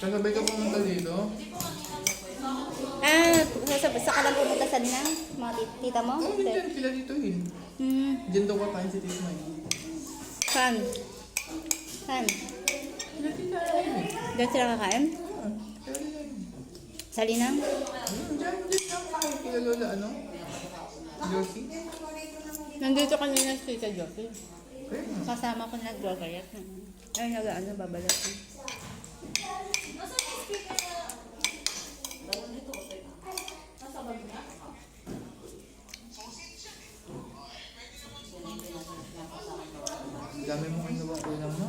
Kasabay ka pumunta dito? Sa ka lang pumunta sa ng mga tita mo? Oo, dyan sila dito eh. Diyan daw kakain si Tita May. Saan? Saan? Sila tita eh. Diyan sila kakain? Sa Linang? Diyan lang kakain kila Lola ano? Josie? Nandito kanina si Tita Josie. Kaya nga. Kasama ko nag-gagayat. Ay, babalat. Ang dami mo kayo nabang kulang mo.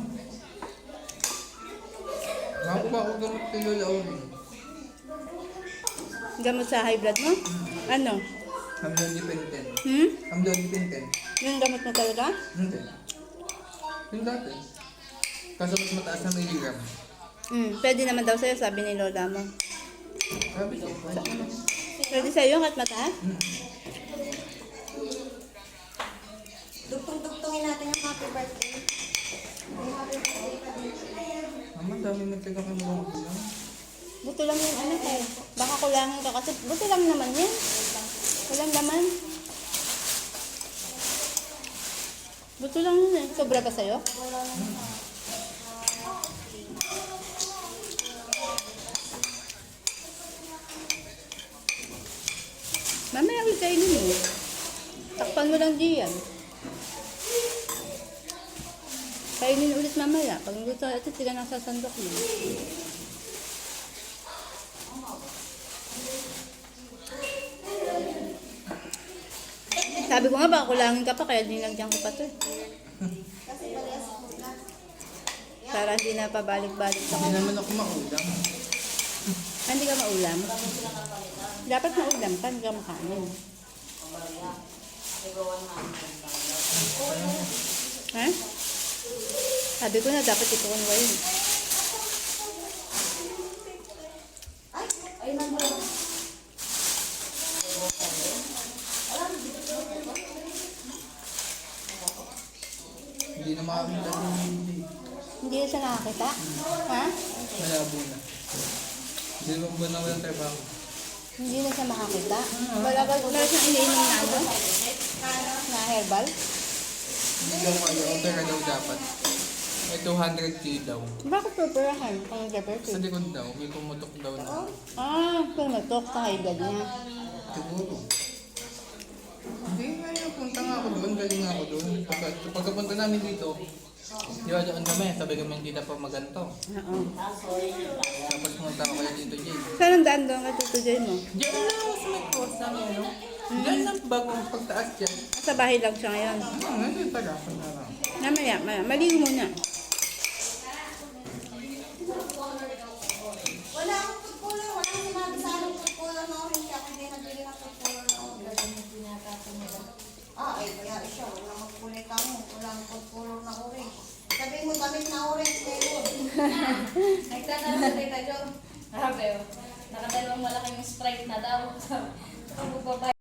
Ako ba ako gamot kay Lola Oli? Gamot sa high blood mo? Ano? Amlodipenten. Hmm? Amlodipenten. Yung gamot mo talaga? Hindi. Yung dati. Kaso mas mataas na milligram. Pwede naman daw sa'yo, sabi ni Lola mo. Sabi ko. Pwede sa'yo, kat mataas? Dugtong-dugtongin natin yung happy birthday. May happy birthday pa din. Mama, dami nagtaga kay mga kulang. Buto lang yung ano ko. Baka kulangin ka kasi buto lang naman yan. Walang laman. Buto lang yun eh. Sobra ba sa'yo? Mamaya ulit kainin mo. Takpan mo lang diyan. Kainin ulit mamaya. Pag gusto, ito sila nasasandok mo. Sabi ko nga baka kulangin ka pa, kaya dinagyan ko pa to eh. Para hindi na pabalik-balik sa Hindi naman ako maulam. Hindi ka maulam. Dapat maulam ka, hindi ka makanin. Ha? Sabi ko na dapat itukunwa yun. Ay, nandun. Hindi na makakita ng hindi. Hindi na siya nakakita? Ha? Malabo na. Hindi mo ba na walang trabaho? Hindi na siya makakita? Wala siyang iniinom na ano? Na herbal? Hindi daw kayo. Opera daw dapat. May 200k daw. Bakit pupurahan kung Sa diabetes? likod daw. May pumutok daw na. Pumatok sa high blood niya. Siguro. Hindi nga yun. Punta nga ako doon. Galing nga ako doon. Pagkapunta namin dito, di ba doon kami? Sabi kami hindi na pa maganto. Oo. Tapos pumunta ako kaya dito, Jay. Saan ang daan doon kay Tuto Joy mo? Diyan lang ako sa may course namin, ano? Diyan lang bagong pagtaas dyan. Sa bahay lang siya ngayon. Ngayon tagapan na lang. Mamaya, maligo muna. Wala akong food cooler. Wala akong sinabi sa akin food cooler na orange. Ako hindi nabili ng food cooler na orange. Ay, kaya siya. Wala magkulay ka mo. Wala akong food cooler na orange. Sabihin mo, damit na orange na yun. Nagtatanong sa Tita Jo. Sabi, nakadalawang malaking Sprite na daw. Sabi ko,